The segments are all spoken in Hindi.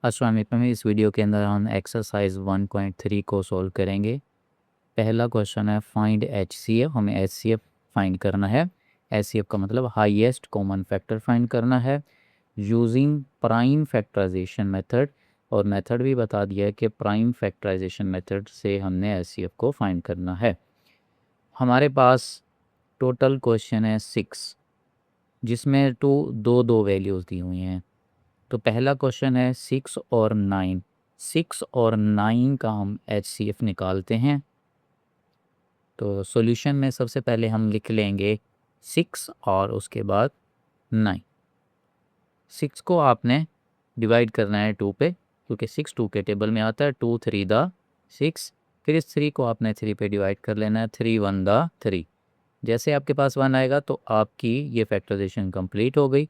अस्सलाम वालेकुम। इस वीडियो के अंदर हम एक्सरसाइज 1.3 को सॉल्व करेंगे। पहला क्वेश्चन है फाइंड HCF। हमें HCF फाइंड करना है। HCF का मतलब हाईएस्ट कॉमन फैक्टर फाइंड करना है यूजिंग प्राइम फैक्टराइजेशन मेथड, और मेथड भी बता दिया है कि प्राइम फैक्टराइजेशन मेथड से हमने HCF को फाइंड करना है। हमारे पास टोटल क्वेश्चन है 6, जिसमें दो दो वैल्यूज़ दी हुई हैं। तो पहला क्वेश्चन है 6 और 9। 6 और 9 का हम HCF निकालते हैं। तो सॉल्यूशन में सबसे पहले हम लिख लेंगे 6 और उसके बाद 9। 6 को आपने डिवाइड करना है 2 पे, क्योंकि 6 2 के टेबल में आता है। 2 3 द 6। फिर इस 3 को आपने 3 पे डिवाइड कर लेना है। 3 1 द 3। जैसे आपके पास 1 आएगा तो आपकी ये फैक्टराइजेशन कंप्लीट हो गई।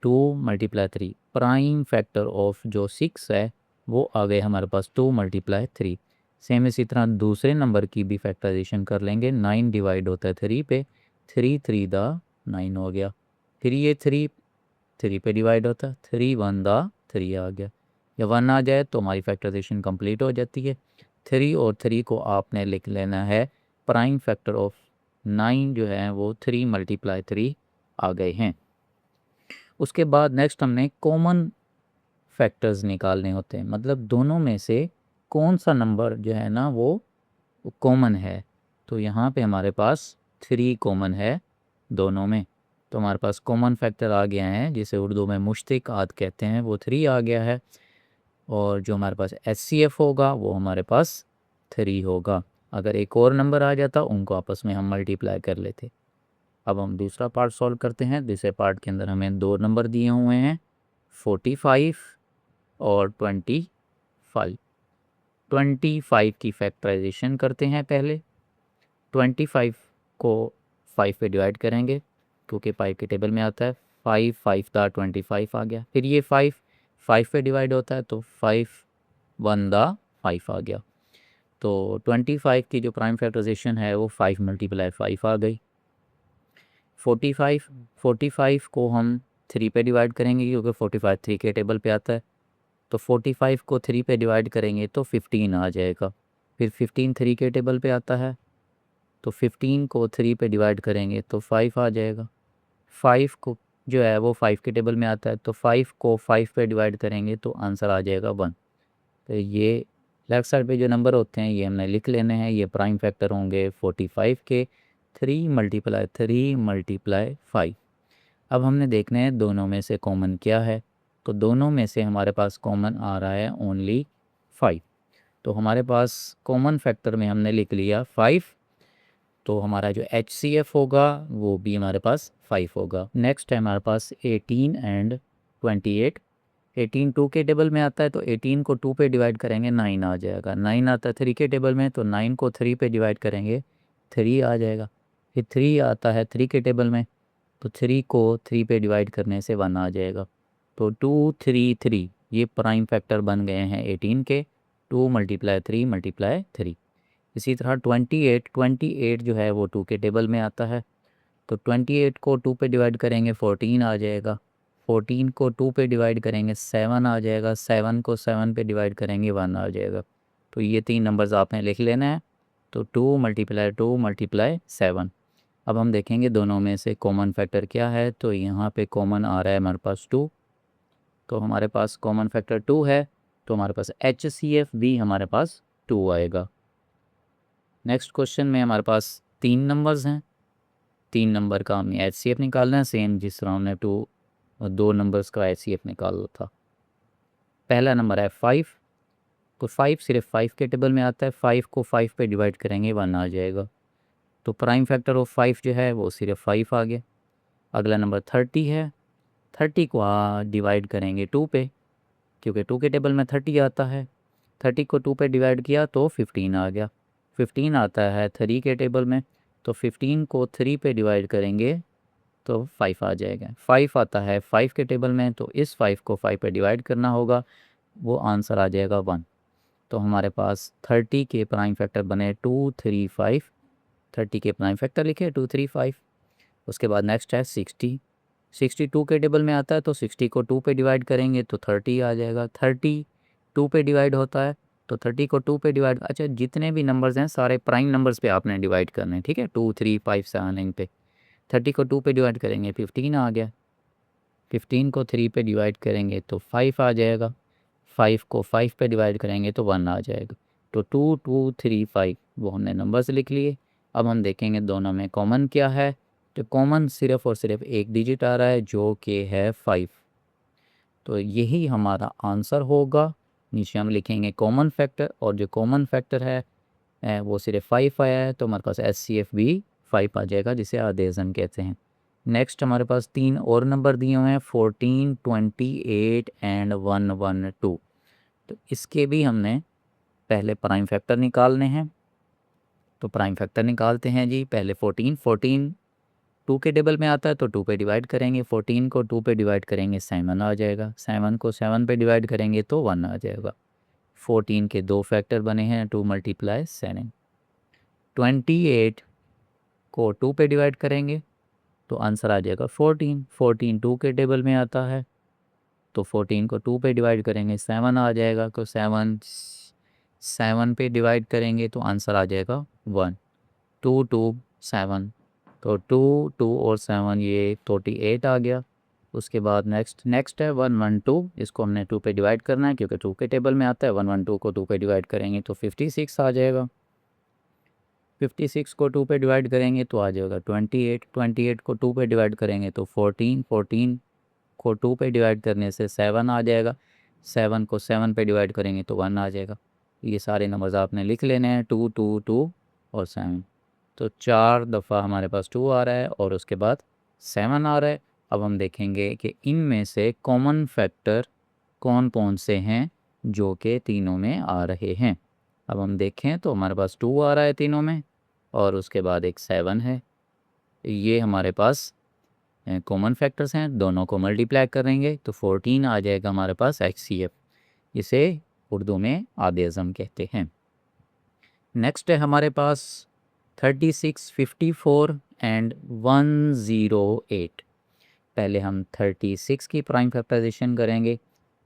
2 × 3 प्राइम फैक्टर ऑफ जो 6 है वो आ गए हमारे पास 2 × 3। सेम इसी तरह दूसरे नंबर की भी फैक्टराइजेशन कर लेंगे। 9 डिवाइड होता है 3 पे। 3 3 द 9 हो गया। फिर ये 3 3 पे डिवाइड होता है। 3 1 द 3 आ गया। या 1 आ जाए तो हमारी फैक्टराइजेशन कंप्लीट हो जाती है। 3 और 3 को आपने लिख लेना है प्राइम फैक्टर ऑफ 9 जो है वो 3 × 3 आ गए हैं। उसके बाद नेक्स्ट हमने कॉमन फैक्टर्स निकालने होते हैं, मतलब दोनों में से कौन सा नंबर जो है ना वो कॉमन है। तो यहाँ पे हमारे पास 3 कॉमन है दोनों में। तो हमारे पास कॉमन फैक्टर आ गया है, जिसे उर्दू में मुश्तिक आद कहते हैं, वो 3 आ गया है। और जो हमारे पास HCF होगा वो हमारे पास 3 होगा। अगर एक और नंबर आ जाता उनको आपस में हम मल्टीप्लाई कर लेते। अब हम दूसरा पार्ट सॉल्व करते हैं। दूसरे पार्ट के अंदर हमें 2 नंबर दिए हुए हैं, 45 और 25। 25 की फैक्टराइजेशन करते हैं पहले। 25 को 5 पे डिवाइड करेंगे, क्योंकि 5 के टेबल में आता है। 5 5 दा 25 आ गया। फिर ये 5 5 पे डिवाइड होता है, तो 5 1 दा 5 आ गया। तो 25 की जो प्राइम फैक्टराइजेशन है वो 5 × 5 आ गई। 45 को हम 3 पे डिवाइड करेंगे, क्योंकि 45 3 के टेबल पे आता है। तो 45 को 3 पे डिवाइड करेंगे तो 15 आ जाएगा। फिर 15 3 के टेबल पे आता है, तो 15 को 3 पे डिवाइड करेंगे तो 5 आ जाएगा। 5 को जो है वो 5 के टेबल में आता है, तो 5 को 5 पे डिवाइड करेंगे तो आंसर आ जाएगा 1। तो ये लेफ़्ट साइड पे जो नंबर होते हैं ये हमने लिख लेने हैं। ये प्राइम फैक्टर होंगे 45 के। 3 × 3 × 5। अब हमने देखना है दोनों में से कॉमन क्या है। तो दोनों में से हमारे पास कॉमन आ रहा है ओनली 5। तो हमारे पास कॉमन फैक्टर में हमने लिख लिया 5। तो हमारा जो HCF होगा वो भी हमारे पास 5 होगा। नेक्स्ट है हमारे पास 18 एंड 28। 18 2 के टेबल में आता है, तो 18 को 2 पे डिवाइड करेंगे 9 आ जाएगा। 9 आता है 3 के टेबल में, तो 9 को 3 पे डिवाइड करेंगे 3 आ जाएगा। फिर 3 आता है 3 के टेबल में, तो 3 को 3 पे डिवाइड करने से 1 आ जाएगा। तो 2 3 3 ये प्राइम फैक्टर बन गए हैं 18 के। 2 × 3 × 3। इसी तरह 28 जो है वो 2 के टेबल में आता है। तो 28 को 2 पे डिवाइड करेंगे 14 आ जाएगा। 14 को 2 पे डिवाइड करेंगे 7 आ जाएगा। 7 को 7 पे डिवाइड करेंगे 1 आ जाएगा। तो ये 3 नंबर्स आपने लिख लेना है। तो 2 × 2 × 7। अब हम देखेंगे दोनों में से कॉमन फैक्टर क्या है। तो यहाँ पे कॉमन आ रहा है हमारे पास 2। तो हमारे पास कॉमन फैक्टर 2 है, तो हमारे पास HCF भी हमारे पास 2 आएगा। नेक्स्ट क्वेश्चन में हमारे पास 3 नंबर्स हैं। 3 नंबर का हमें HCF निकालना है, सेम जिस तरह हमने 2 नंबर्स का HCF निकाला था। पहला नंबर है 5। तो 5 सिर्फ 5 के टेबल में आता है। 5 को 5 पे डिवाइड करेंगे 1 आ जाएगा। तो प्राइम फैक्टर ऑफ 5 जो है वो सिर्फ 5 आ गया। अगला नंबर 30 है। 30 को डिवाइड करेंगे 2 पे, क्योंकि 2 के टेबल में 30 आता है। 30 को 2 पे डिवाइड किया तो 15 आ गया। 15 आता है 3 के टेबल में, तो 15 को 3 पे डिवाइड करेंगे तो 5 आ जाएगा। 5 आता है 5 के टेबल में, तो इस 5 को 5 पे डिवाइड करना होगा, वो आंसर आ जाएगा 1। तो हमारे पास 30 के प्राइम फैक्टर बने 2 3 5। 30 के प्राइम फैक्टर लिखे 2 3 5। उसके बाद नेक्स्ट है 60। 62 के टेबल में आता है तो 60 को 2 पे डिवाइड करेंगे तो 30 आ जाएगा। 30 2 पे डिवाइड होता है तो 30 को 2 पे डिवाइड, अच्छा जितने भी नंबर्स हैं सारे प्राइम नंबर्स पे आपने डिवाइड करने हैं, ठीक है, 2 3 5 7 इन पे। 30 को 2 पे डिवाइड करेंगे 15 आ गया। 15 को 3 पे डिवाइड करेंगे तो 5 आ जाएगा। 5 को 5 पे डिवाइड करेंगे तो 1 आ जाएगा। तो 2 2 3 5 वो हमने नंबर्स लिख लिए। अब हम देखेंगे दोनों में कॉमन क्या है। तो कॉमन सिर्फ और सिर्फ एक डिजिट आ रहा है जो कि है 5। तो यही हमारा आंसर होगा। नीचे हम लिखेंगे कॉमन फैक्टर, और जो कॉमन फैक्टर है वो सिर्फ 5 आया है तो हमारे पास HCF भी 5 आ जाएगा, जिसे आदेशन कहते हैं। नेक्स्ट हमारे पास 3 और नंबर दिए हुए हैं 14 28 एंड 112। तो इसके भी हमने पहले प्राइम फैक्टर निकालने हैं। तो प्राइम फैक्टर निकालते हैं जी। पहले 14 2 के टेबल में आता है तो 2 पे डिवाइड करेंगे। 14 को 2 पे डिवाइड करेंगे 7 आ जाएगा। 7 को 7 पे डिवाइड करेंगे तो 1 आ जाएगा। 14 के 2 फैक्टर बने हैं 2 × 7। 28 को 2 पे डिवाइड करेंगे तो आंसर आ जाएगा 14। 14 2 के टेबल में आता है तो 14 को 2 पे डिवाइड करेंगे 7 आ जाएगा। तो 7 पे डिवाइड करेंगे तो आंसर आ जाएगा 1। 2 2 7, तो 2 2 और 7 ये 48 आ गया। उसके बाद नेक्स्ट है 112। इसको हमने 2 पे डिवाइड करना है क्योंकि 2 के टेबल में आता है। 112 को 2 पे डिवाइड करेंगे तो 56 आ जाएगा। 56 को 2 पे डिवाइड करेंगे तो आ जाएगा 28। 28 को 2 पे डिवाइड करेंगे तो 14। 14 को 2 पे डिवाइड करने से 7 आ जाएगा। 7 को 7 पे डिवाइड करेंगे तो 1 आ जाएगा। ये सारे नंबर्स आपने लिख लेने हैं 2 2 2 और 7। तो 4 दफ़ा हमारे पास 2 आ रहा है और उसके बाद 7 आ रहा है। अब हम देखेंगे कि इनमें से कॉमन फैक्टर कौन कौन से हैं जो कि तीनों में आ रहे हैं। अब हम देखें तो हमारे पास 2 आ रहा है तीनों में और उसके बाद एक 7 है। ये हमारे पास कॉमन फैक्टर्स हैं, दोनों को मल्टीप्लाई करेंगे तो 14 आ जाएगा हमारे पास HCF। इसे उर्दू में आदेज़म कहते हैं। नेक्स्ट है हमारे पास 36 54 एंड 108। पहले हम 36 की प्राइम फैक्टराइजेशन करेंगे।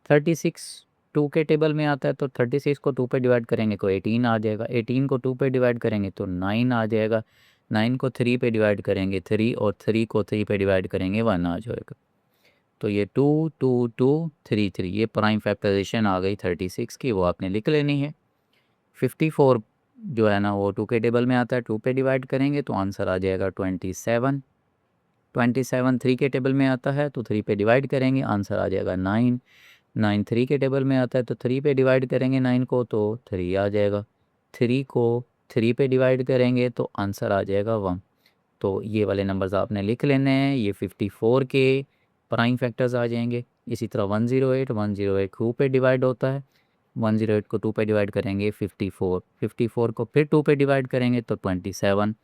36 2 के टेबल में आता है तो 36 को 2 पे डिवाइड करेंगे तो 18 आ जाएगा। 18 को 2 पे डिवाइड करेंगे तो 9 आ जाएगा। 9 को 3 पे डिवाइड करेंगे 3, और 3 को 3 पे डिवाइड करेंगे 1 आ जाएगा। तो ये 2 2 2 3 3 ये प्राइम फैक्टराइजेशन आ गई 36 की, वो आपने लिख लेनी है। 54 जो है ना वो 2 के टेबल में आता है, 2 पे डिवाइड करेंगे तो आंसर आ जाएगा 27। 27 3 के टेबल में आता है तो 3 पे डिवाइड करेंगे, आंसर आ जाएगा 9। 9 3 के टेबल में आता है तो 3 पे डिवाइड करेंगे 9 को तो 3 आ जाएगा। 3 को 3 पे डिवाइड करेंगे तो आंसर आ जाएगा 1। तो ये वाले नंबर्स आपने लिख लेने हैं। ये 54 के प्राइम फैक्टर्स आ जाएंगे। इसी तरह 108 2 पे डिवाइड होता है। 108 को 2 पे डिवाइड करेंगे 54। 54 को फिर 2 पे डिवाइड करेंगे तो 27।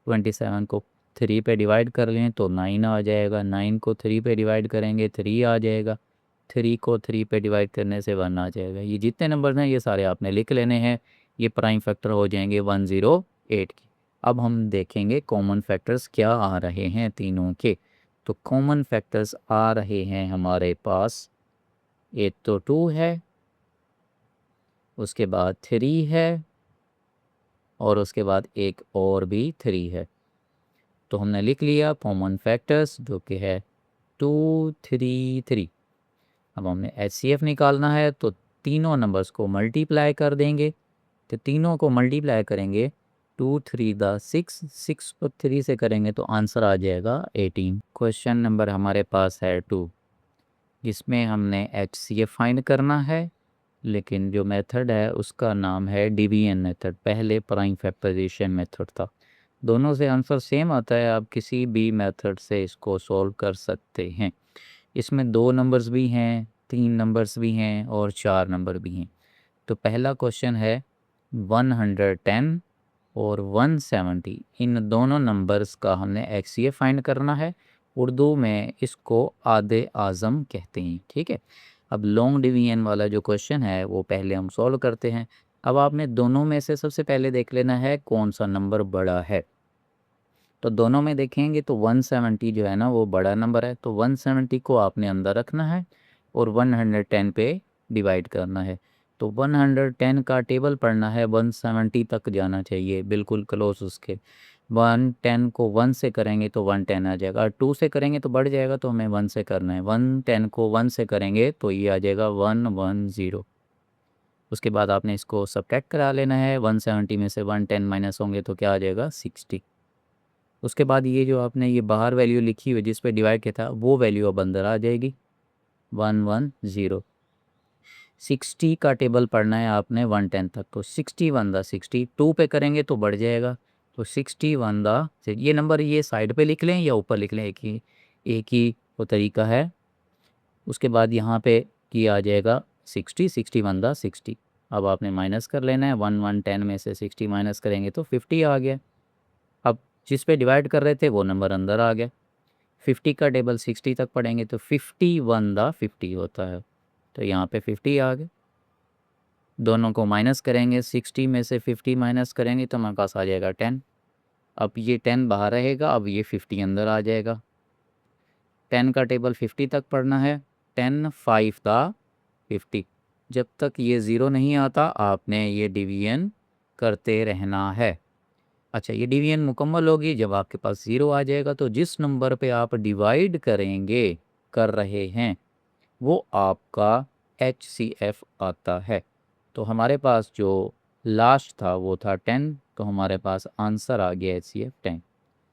27 को 3 पे डिवाइड कर लें तो 9 आ जाएगा। 9 को 3 पे डिवाइड करेंगे 3 आ जाएगा। 3 को 3 पे डिवाइड करने से 1 आ जाएगा। ये जितने नंबर्स हैं ये सारे आपने लिख लेने हैं। ये प्राइम फैक्टर हो जाएंगे 108 की। अब हम देखेंगे कॉमन फैक्टर्स क्या आ रहे हैं तीनों के। तो कॉमन फैक्टर्स आ रहे हैं हमारे पास, एक तो 2 है, उसके बाद 3 है, और उसके बाद एक और भी 3 है। तो हमने लिख लिया कॉमन फैक्टर्स जो कि है 2 3 3। अब हमें HCF निकालना है तो तीनों नंबर्स को मल्टीप्लाई कर देंगे। तो तीनों को मल्टीप्लाई करेंगे 2 3 6, 6 को 3 से करेंगे तो आंसर आ जाएगा 18। क्वेश्चन नंबर हमारे पास है 2, जिसमें हमने HCF फाइंड करना है, लेकिन जो मेथड है उसका नाम है डिवीजन मेथड। पहले प्राइम फैक्टराइजेशन मेथड था। दोनों से आंसर सेम आता है, आप किसी भी मेथड से इसको सॉल्व कर सकते हैं। इसमें 2 नंबर्स भी हैं, 3 नंबर्स भी हैं और 4 नंबर भी हैं। तो पहला क्वेश्चन है 110 और 170, इन दोनों नंबर्स का हमने HCF फाइंड करना है। उर्दू में इसको आधे आज़म कहते हैं, ठीक है। अब लॉन्ग डिवीजन वाला जो क्वेश्चन है वो पहले हम सॉल्व करते हैं। अब आपने दोनों में से सबसे पहले देख लेना है कौन सा नंबर बड़ा है। तो दोनों में देखेंगे तो 170 जो है ना वो बड़ा नंबर है, तो 170 को आपने अंदर रखना है और 110 पे डिवाइड करना है। तो 110 का टेबल पढ़ना है, 170 तक जाना चाहिए, बिल्कुल क्लोज उसके। 110 को 1 से करेंगे तो 110 आ जाएगा, और 2 से करेंगे तो बढ़ जाएगा, तो हमें 1 से करना है। 110 को 1 से करेंगे तो ये आ जाएगा 110। उसके बाद आपने इसको सब्ट्रैक्ट करा लेना है, 170 में से 110 माइनस होंगे तो क्या आ जाएगा 60। उसके बाद ये जो आपने ये बाहर वैल्यू लिखी हुई जिस पे डिवाइड किया था वो वैल्यू अब अंदर आ जाएगी 110। 60 का टेबल पढ़ना है आपने 110 तक, तो 61 दा 60, 2 पे करेंगे तो बढ़ जाएगा, तो 61 दा, ये नंबर ये साइड पे लिख लें या ऊपर लिख लें, एक ही वो तरीका है। उसके बाद यहाँ पे की आ जाएगा 60, 61 दा 60। अब आपने माइनस कर लेना है, 110 में से 60 माइनस करेंगे तो 50 आ गया। अब जिस पे डिवाइड कर रहे थे वो नंबर अंदर आ गया। 50 का टेबल 60 तक पढ़ेंगे तो 51 दा 50 होता है, तो यहाँ पे 50 आ गया। दोनों को माइनस करेंगे, 60 में से 50 माइनस करेंगे तो हमारे पास आ जाएगा 10। अब ये 10 बाहर रहेगा, अब ये 50 अंदर आ जाएगा। 10 का टेबल 50 तक पढ़ना है, 10 5 दा 50। जब तक ये ज़ीरो नहीं आता आपने ये डिवीजन करते रहना है। अच्छा, ये डिवीजन मुकम्मल होगी जब आपके पास ज़ीरो आ जाएगा, तो जिस नंबर पे आप डिवाइड कर रहे हैं वो आपका HCF आता है। तो हमारे पास जो लास्ट था वो था 10, तो हमारे पास आंसर आ गया HCF 10।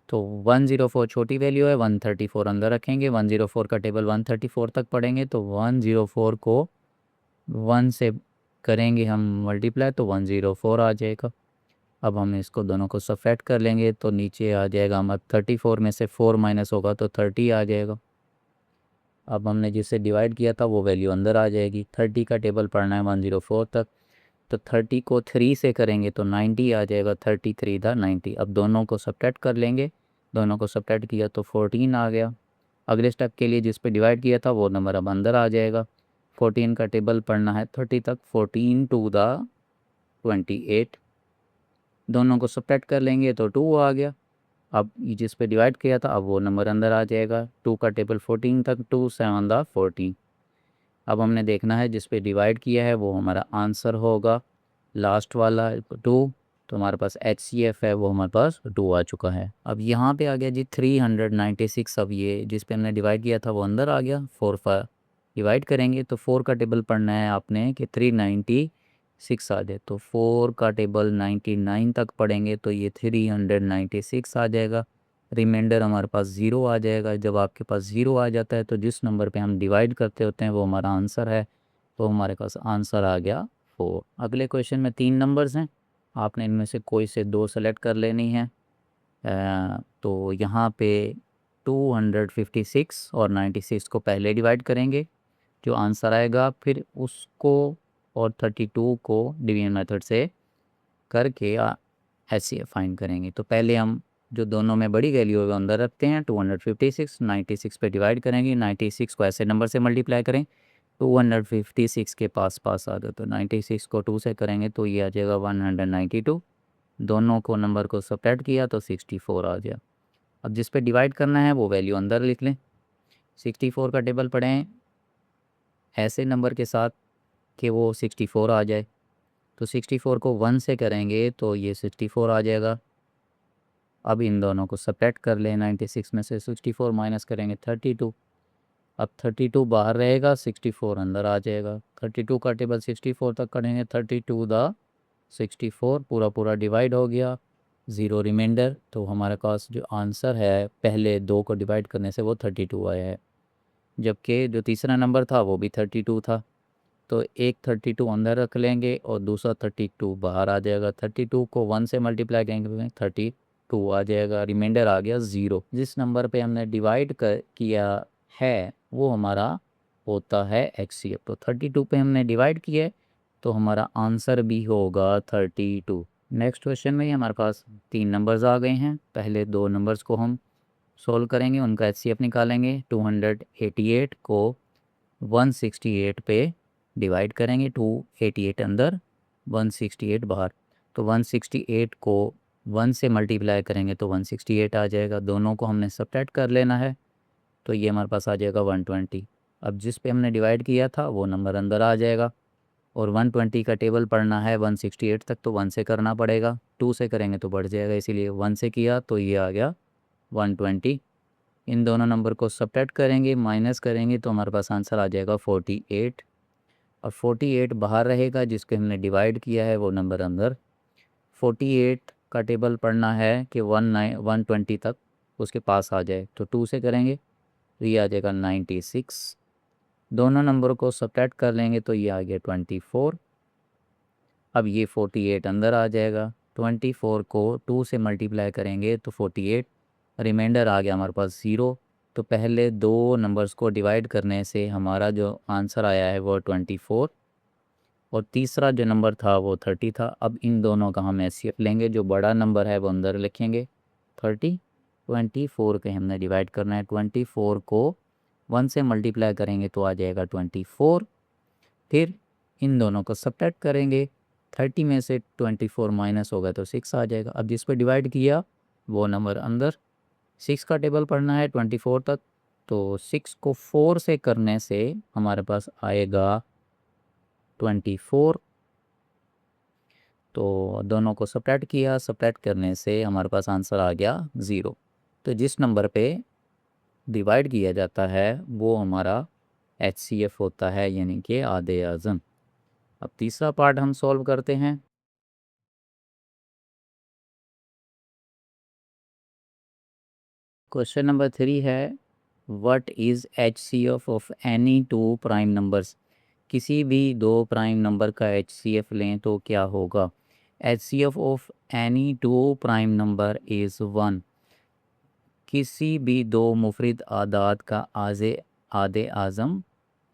तो 104 छोटी वैल्यू है, 134 अंदर रखेंगे, 104 का टेबल 134 तक पढ़ेंगे, तो 104 को 1 से करेंगे हम मल्टीप्लाई तो 104 आ जाएगा। अब हम इसको दोनों को सब्ट्रैक्ट कर लेंगे तो नीचे आ जाएगा, हम 34 में से 4 माइनस होगा तो 30 आ जाएगा। अब हमने जिससे डिवाइड किया था वो वैल्यू अंदर आ जाएगी। 30 का टेबल पढ़ना है 104 तक, तो 30 को 3 से करेंगे तो 90 आ जाएगा, 33 था 90। अब दोनों को सब्ट्रैक्ट कर लेंगे, दोनों को सब्ट्रैक्ट किया तो 14 आ गया। अगले स्टेप के लिए जिस पे डिवाइड किया था वो नंबर अब अंदर आ जाएगा। 14 का टेबल पढ़ना है 30 तक, 14 टू दा 28। दोनों को सब्ट्रैक्ट कर लेंगे तो 2 आ गया। अब ये जिस पे डिवाइड किया था अब वो नंबर अंदर आ जाएगा। 2 का टेबल 14 तक, 2 7 दा 14। अब हमने देखना है जिस पे डिवाइड किया है वो हमारा आंसर होगा लास्ट वाला 2, तो हमारे पास HCF है वो हमारे पास 2 आ चुका है। अब यहाँ पे आ गया जी 396। अब ये जिस पे हमने डिवाइड किया था वो अंदर आ गया। 4 5 डिवाइड करेंगे तो 4 का टेबल पढ़ना है आपने कि 396 आ जाए, तो 4 का टेबल 99 तक पढ़ेंगे तो ये 396 आ जाएगा। रिमाइंडर हमारे पास ज़ीरो आ जाएगा। जब आपके पास ज़ीरो आ जाता है तो जिस नंबर पे हम डिवाइड करते होते हैं वो हमारा आंसर है, तो हमारे पास आंसर आ गया 4। अगले क्वेश्चन में 3 नंबर्स हैं, आपने इनमें से कोई से 2 सेलेक्ट कर लेनी है। तो यहाँ पे 256 और 96 को पहले डिवाइड करेंगे, जो आंसर आएगा फिर उसको और 32 को डिवीजन मेथड से करके HCF फाइंड करेंगे। तो पहले हम जो दोनों में बड़ी वैल्यू है वो अंदर रखते हैं, 256 96 पे डिवाइड करेंगे। 96 को ऐसे नंबर से मल्टीप्लाई करें, 256 के पास पास आ गए, तो 96 को 2 से करेंगे तो ये आ जाएगा 192। दोनों को नंबर को सब्ट्रैक्ट किया तो 64 आ गया। अब जिस पे डिवाइड करना है वो वैल्यू अंदर लिख लें। 64 का टेबल पढ़ें ऐसे नंबर के साथ कि वो 64 आ जाए, तो 64 को 1 से करेंगे तो ये 64 आ जाएगा। अब इन दोनों को सब्ट्रैक्ट कर लें, 96 में से 64 माइनस करेंगे 32। अब 32 बाहर रहेगा, 64 अंदर आ जाएगा। 32 का टेबल 64 तक करेंगे, 32 दा 64 पूरा पूरा डिवाइड हो गया, ज़ीरो रिमाइंडर। तो हमारे पास जो आंसर है पहले 2 को डिवाइड करने से वो 32 आया है, जबकि जो तीसरा नंबर था वो भी 32 था। तो एक 32 अंदर रख लेंगे और दूसरा 32 बाहर आ जाएगा। 32 को 1 से मल्टीप्लाई करेंगे 32 आ जाएगा, रिमाइंडर आ गया 0। जिस नंबर पे हमने डिवाइड किया है वो हमारा होता है HCF। तो 32 पे हमने डिवाइड किया तो हमारा आंसर भी होगा 32। नेक्स्ट क्वेश्चन में ही हमारे पास 3 नंबर्स आ गए हैं। पहले 2 नंबर्स को हम सोल्व करेंगे, उनका HCF निकालेंगे। 288 को 168 पे डिवाइड करेंगे, 288 अंदर 168 बाहर, तो 168 को 1 से मल्टीप्लाई करेंगे तो 168 आ जाएगा। दोनों को हमने सब्ट्रैक्ट कर लेना है, तो ये हमारे पास आ जाएगा 120। अब जिस पे हमने डिवाइड किया था वो नंबर अंदर आ जाएगा, और 120 का टेबल पढ़ना है 168 तक, तो 1 से करना पड़ेगा, 2 से करेंगे तो बढ़ जाएगा, इसीलिए 1 से किया तो ये आ गया 120। इन दोनों नंबर को सब्ट्रैक्ट करेंगे, माइनस करेंगे, तो हमारे पास आंसर आ जाएगा 48। और 48 बाहर रहेगा, जिसके हमने डिवाइड किया है वो नंबर अंदर। 48 का टेबल पढ़ना है कि 120 तक उसके पास आ जाए, तो 2 से करेंगे तो ये आ जाएगा 96। दोनों नंबर को सब्ट्रैक्ट कर लेंगे तो ये आ गया 24। अब ये 48 अंदर आ जाएगा, 24 को 2 से मल्टीप्लाई करेंगे तो 48, रिमाइंडर आ गया हमारे पास 0। तो पहले दो नंबर्स को डिवाइड करने से हमारा जो आंसर आया है वो 24, और तीसरा जो नंबर था वो 30 था। अब इन दोनों का हम एचसीएफ लेंगे, जो बड़ा नंबर है वो अंदर लिखेंगे 30, 24 के हमने डिवाइड करना है, 24 को 1 से मल्टीप्लाई करेंगे तो आ जाएगा 24। फिर इन दोनों को सब्ट्रैक्ट करेंगे, 30 में से 24 माइनस होगा तो 6 आ जाएगा। अब जिस पर डिवाइड किया वो नंबर अंदर, 6 का टेबल पढ़ना है 24 तक, तो 6 को 4 से करने से हमारे पास आएगा 24। तो दोनों को सब्ट्रैक्ट किया, सब्ट्रैक्ट करने से हमारे पास आंसर आ गया 0। तो जिस नंबर पे डिवाइड किया जाता है वो हमारा एचसीएफ होता है, यानी कि आधे आज़म। अब तीसरा पार्ट हम सॉल्व करते हैं। क्वेश्चन नंबर 3 है, what is HCF of any two prime numbers. किसी भी दो प्राइम नंबर का एचसीएफ लें तो क्या होगा। HCF of any two prime number is 1। किसी भी दो मुफरिद आदाद का आधे आज़म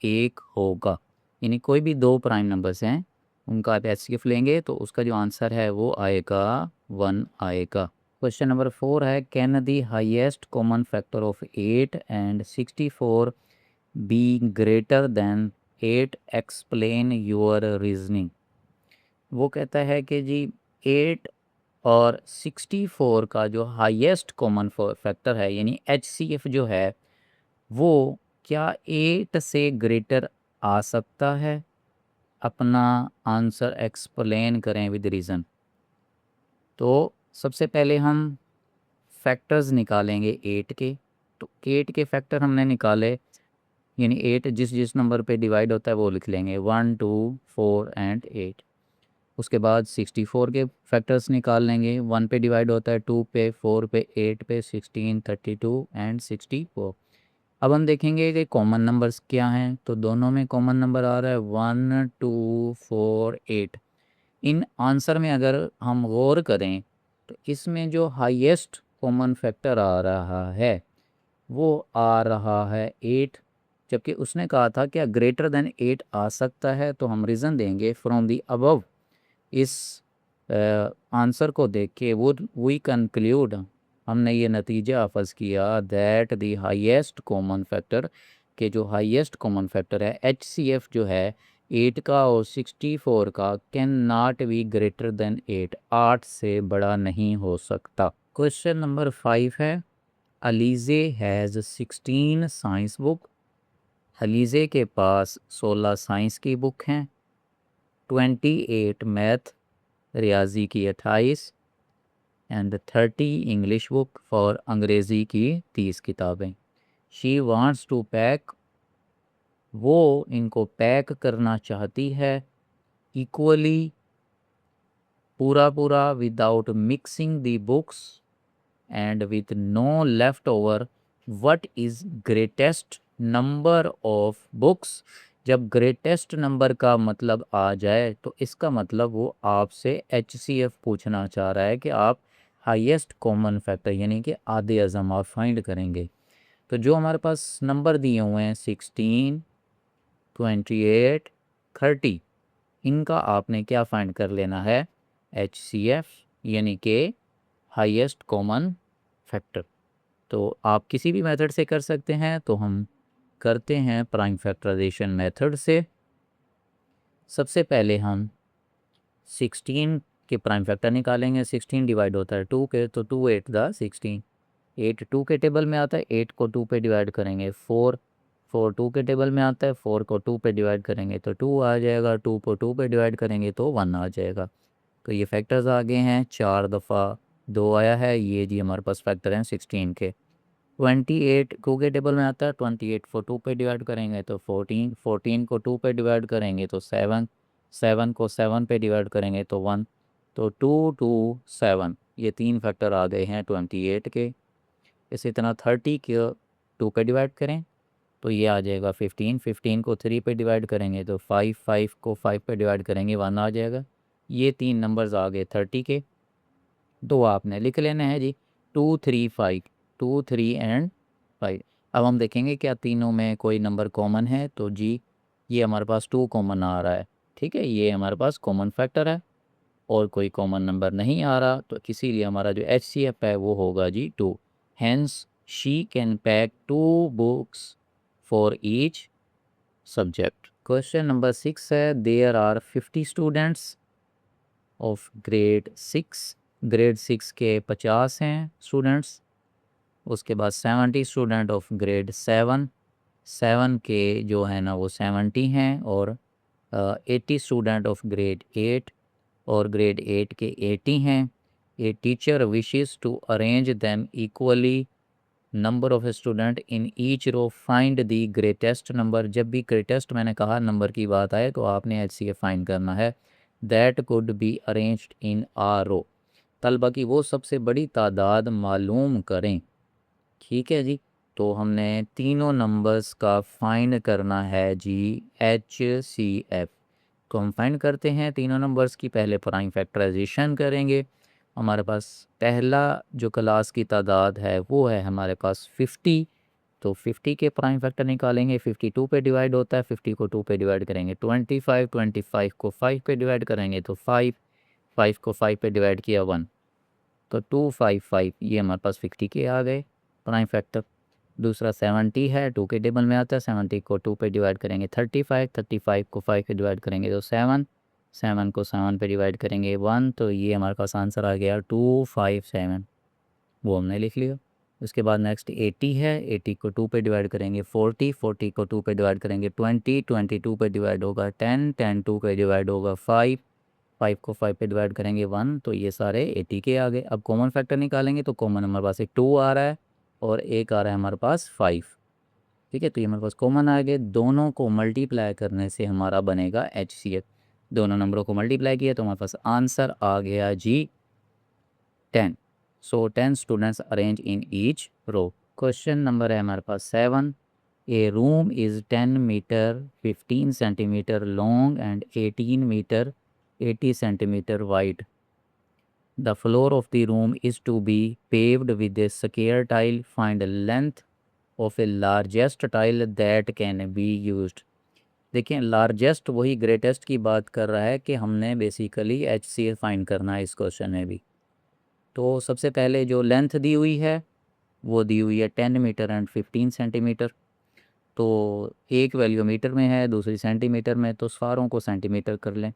1 होगा, यानी कोई भी दो प्राइम नंबर्स हैं उनका आप एचसीएफ लेंगे तो उसका जो आंसर है वो आएगा 1 आएगा। क्वेश्चन नंबर 4 है, can the highest common factor of 8 and 64 be greater than 8, explain your reasoning. वो कहता है कि जी 8 और 64 का जो हाईएस्ट कॉमन फैक्टर है, यानी एचसीएफ जो है वो क्या 8 से ग्रेटर आ सकता है। अपना आंसर एक्सप्लेन करें विद रीज़न। तो सबसे पहले हम फैक्टर्स निकालेंगे 8 के। तो 8 के फैक्टर हमने निकाले, यानी 8 जिस जिस नंबर पे डिवाइड होता है वो लिख लेंगे, 1 2 4 एंड 8। उसके बाद 64 के फैक्टर्स निकाल लेंगे, 1 पे डिवाइड होता है, 2 पे, 4 पे, 8 पे, 16, 32 एंड 64। अब हम देखेंगे कि कॉमन नंबर्स क्या हैं, तो दोनों में कॉमन नंबर आ रहा है 1 2 4 8। इन आंसर में अगर हम गौर करें तो इसमें जो हाईएस्ट कॉमन फैक्टर आ रहा है वो आ रहा है 8, जबकि उसने कहा था क्या ग्रेटर देन 8 आ सकता है। तो हम रीज़न देंगे फ्रॉम दी अबव। इस आंसर को देख के वी कंक्लूड, हमने ये नतीजा अफज किया that the highest common factor, के जो हाईएस्ट कॉमन फैक्टर है एचसीएफ जो है 8 का और 64 का, can not be greater than 8, 8 से बड़ा नहीं हो सकता। क्वेश्चन नंबर 5 है, Alizeh has 16 science book. Alizeh के पास 16 साइंस की बुक हैं, 28 मैथ रियाजी की 28 एंड 30 इंग्लिश बुक फॉर अंग्रेज़ी की 30 किताबें। शी वांट्स टू पैक, वो इनको पैक करना चाहती है इक्वली, पूरा पूरा, without mixing the books and with no left over. What is greatest number of books. जब ग्रेटेस्ट नंबर का मतलब आ जाए तो इसका मतलब वो आपसे एचसीएफ पूछना चाह रहा है कि आप हाईएस्ट कॉमन फैक्टर यानी कि आधे अज़म आप फाइंड करेंगे। तो जो हमारे पास नंबर दिए हुए हैं 16, 28, 30, इनका आपने क्या फाइंड कर लेना है, एचसीएफ यानी कि हाईएस्ट कॉमन फैक्टर। तो आप किसी भी मेथड से कर सकते हैं, तो हम करते हैं प्राइम फैक्टराइजेशन मेथड से। सबसे पहले हम 16 के प्राइम फैक्टर निकालेंगे। 16 डिवाइड होता है 2 के, तो 2 8 द 16, 8 2 के टेबल में आता है, 8 को 2 पे डिवाइड करेंगे 4, 4 2 के टेबल में आता है, 4 को 2 पे डिवाइड करेंगे तो 2 आ जाएगा, 2 को 2 पे डिवाइड करेंगे तो 1 आ जाएगा। तो ये फैक्टर्स आ गए हैं, 4 दफ़ा 2 आया है, ये जी हमारे पास फैक्टर हैं 16 के। 28 2 के टेबल में आता है, 28 को 2 पे डिवाइड करेंगे तो 14, 14 को 2 पे डिवाइड करेंगे तो 7, 7 को 7 पे डिवाइड करेंगे तो 1, तो 2 2 7, ये 3 फैक्टर आ गए हैं 28 के। इसी तरह 30 को 2 पे डिवाइड करें तो ये आ जाएगा 15, 15 को 3 पे डिवाइड करेंगे तो 5, 5 को 5 पे डिवाइड करेंगे 1 आ जाएगा। ये 3 नंबर्स आ गए 30 के। तो आपने लिख लेना है जी 2 3 5, 2 3 एंड 5। अब हम देखेंगे क्या तीनों में कोई नंबर कॉमन है, तो जी ये हमारे पास 2 कॉमन आ रहा है, ठीक है, ये हमारे पास कॉमन फैक्टर है और कोई कॉमन नंबर नहीं आ रहा, तो इसीलिए हमारा जो HCF है वो होगा जी 2। Hence she can pack 2 books for each subject. Question number 6 है, there are 50 students of grade 6, grade 6 के 50 हैं स्टूडेंट्स। उसके बाद 70 स्टूडेंट ऑफ ग्रेड 7, 7 के जो है ना वो 70 हैं, और 80 स्टूडेंट ऑफ ग्रेड 8, और ग्रेड 8 के 80 हैं। A teacher wishes to arrange them equally number of student in each row, find the greatest number. जब भी ग्रेटेस्ट मैंने कहा नंबर की बात आए तो आपने HCF फाइंड करना है। That could be arranged in a row, तलबा की वो सबसे बड़ी तादाद मालूम करें, ठीक है जी। तो हमने तीनों नंबर्स का फाइंड करना है जी HCF। तो हम फाइंड करते हैं तीनों नंबर्स की, पहले प्राइम फैक्टराइजेशन करेंगे। हमारे पास पहला जो क्लास की तादाद है वो है हमारे पास 50, तो 50 के प्राइम फैक्टर निकालेंगे। 52 पे डिवाइड होता है, 50 को 2 पे डिवाइड करेंगे 25, 25 को 5 पे डिवाइड करेंगे तो 5, 5 को 5 पे डिवाइड किया 1, तो 255, ये हमारे पास 50 के आ गए प्राइम फैक्टर। दूसरा 70 है, 2 के टेबल में आता है, 70 को 2 पे डिवाइड करेंगे 35, 35 को 5 पे डिवाइड करेंगे तो 7, 7 को 7 पे डिवाइड करेंगे 1, तो ये हमारे पास आंसर आ गया 257, वो हमने लिख लिया। उसके बाद नेक्स्ट 80 है, 80 को 2 पे डिवाइड करेंगे 40, 40 को 2 पे डिवाइड करेंगे 20, 20 2 पे डिवाइड होगा 10, 10 2 पे डिवाइड होगा 5, 5 को 5 पे डिवाइड करेंगे 1, तो ये सारे 80 के आ गए। अब कॉमन फैक्टर निकालेंगे तो कॉमन हमारे पास एक 2 आ रहा है और एक आ रहा है हमारे पास 5, ठीक है, तो ये हमारे पास कॉमन आ गए। दोनों को मल्टीप्लाई करने से हमारा बनेगा HCF। दोनों नंबरों को मल्टीप्लाई किया तो हमारे पास आंसर आ गया जी 10। So 10 students arrange in each row. Question number है हमारे पास 7। A room is 10 metre 15 centimetre long and 18 metre 80 centimetre wide. The floor of the room is to be paved with a square tile. Find the length of a largest tile that can be used. देखिए लार्जेस्ट वही ग्रेटेस्ट की बात कर रहा है कि हमने बेसिकली HCF फाइंड करना है इस क्वेश्चन में भी। तो सबसे पहले जो लेंथ दी हुई है वो दी हुई है 10 मीटर एंड 15 सेंटीमीटर। तो एक वैल्यू मीटर में है, दूसरी सेंटीमीटर में, तो सारों को सेंटीमीटर कर लें।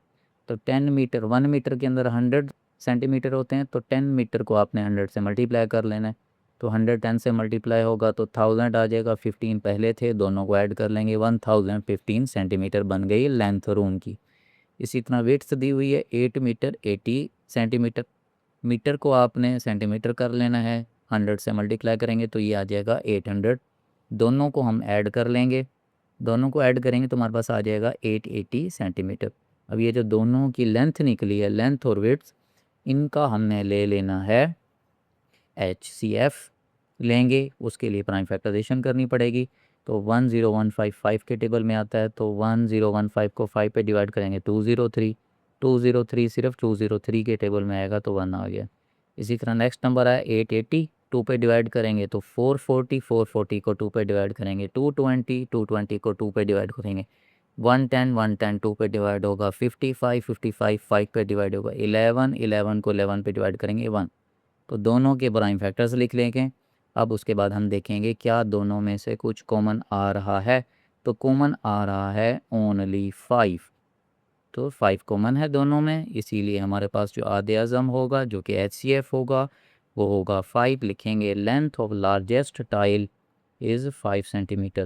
तो 10 मीटर, 1 मीटर के अंदर 100 सेंटीमीटर होते हैं, तो 10 मीटर को आपने 100 से मल्टीप्लाई कर लेना है। तो 100 10 से मल्टीप्लाई होगा तो 1000 आ जाएगा, 15 पहले थे, दोनों को ऐड कर लेंगे, 1015 सेंटीमीटर बन गई लेंथ रूम की। इसी तरह वेट्स दी हुई है 8 मीटर 80 सेंटीमीटर। मीटर को आपने सेंटीमीटर कर लेना है, 100 से मल्टीप्लाई करेंगे तो ये आ जाएगा 800। दोनों को हम ऐड कर लेंगे, दोनों को ऐड करेंगे तो हमारे पास आ जाएगा 880 सेंटीमीटर। अब ये जो दोनों की लेंथ निकली है, लेंथ और विड्थ, इनका हमने ले लेना है HCF लेंगे। उसके लिए प्राइम फैक्टराइजेशन करनी पड़ेगी। तो 10155 के टेबल में आता है, तो 1015 को 5 पे डिवाइड करेंगे 203, 203 सिर्फ 203 के टेबल में आएगा तो 1 आ गया। इसी तरह नेक्स्ट नंबर है 880, 2 पे डिवाइड करेंगे तो 440, 440 को 2 पे डिवाइड करेंगे 220, 220 को 2 पे डिवाइड करेंगे 110, 110 2 पे डिवाइड होगा 55, 55 5 पे डिवाइड होगा 11, 11 को 11 पे डिवाइड करेंगे 1। तो दोनों के प्राइम फैक्टर्स लिख लेंगे। अब उसके बाद हम देखेंगे क्या दोनों में से कुछ कॉमन आ रहा है। तो कॉमन आ रहा है ओनली 5। तो 5 कॉमन है दोनों में, इसीलिए हमारे पास जो आधे अज़म होगा जो कि HCF होगा वो होगा 5। लिखेंगे length of largest tile is 5 centimetre.